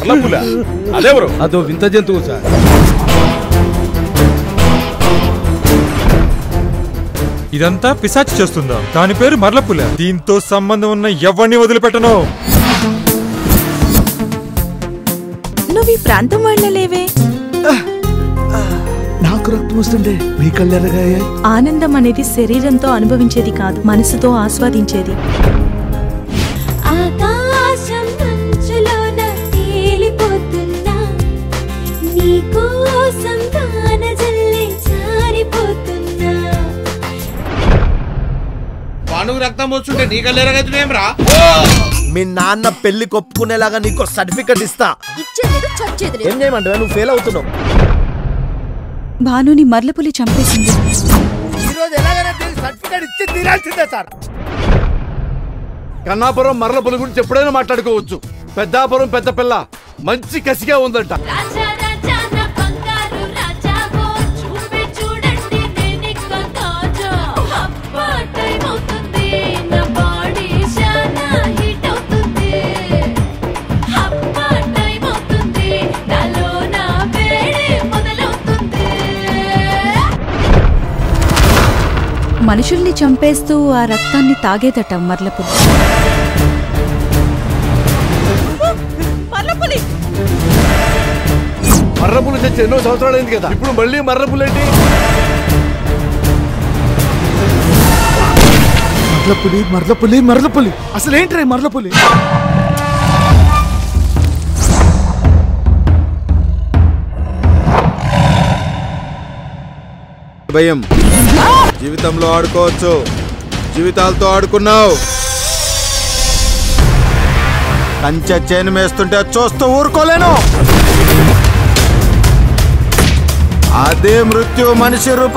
మరలపుల అదెవరు? అదో వింత జంతువు సార్. ఇదంతా పిశాచి చేస్తుందా? దాని పేరు మరలపుల. దీంతో సంబంధం ఉన్న ఎవరిని వదిలిపెట్టను. నువ్వు ఈ ప్రాంతం వాళ్ళలేవే. నాకు రక్తం వస్తుండే మీ కళ్ళెరగా. ఆనందం అనేది శరీరంతో అనుభవించేది కాదు, మనసుతో ఆస్వాదించేది. ఆకాశం మంచులోన తేలిపోతున్నా, నీకోసం వానజల్లే జారిపోతున్నా. వానుకు రక్తం వస్తుంటే నీ కళ్ళెరగైతేనేం రా? మీ నాన్న పెళ్లి కొప్పుకునేలాగా నీకు సర్టిఫికెట్ ఇస్తా. ఏం చేయమంటావా? నువ్వు ఫెయిల్ అవుతున్నావు. భానుని మర్లపులి చంపేసింది. ఈరోజు ఎలాగైనా సర్టిఫికెట్ ఇచ్చి తీరాల్సిందే సార్. కన్నాపురం మరలపులి గురించి ఎప్పుడైనా మాట్లాడుకోవచ్చు. పెద్దాపురం పెద్ద పిల్ల మంచి కసిగా ఉందంట. మనుషుల్ని చంపేస్తూ ఆ రక్తాన్ని తాగేదట మర్లపులి. మర్రపులి తెచ్చి ఎన్నో సంవత్సరాలు అయింది కదా, ఇప్పుడు మళ్ళీ మర్రపులి ఏంటి? మరలపులి మరలపులి మరలపులి అసలు ఏంటి మరలపులి? భయం జీవితంలో ఆడుకోవచ్చు, జీవితాలతో ఆడుకున్నావు. కంచె చేను మేస్తుంటే చూస్తూ ఊరుకోలేను. అదే మృత్యు మనిషి రూపం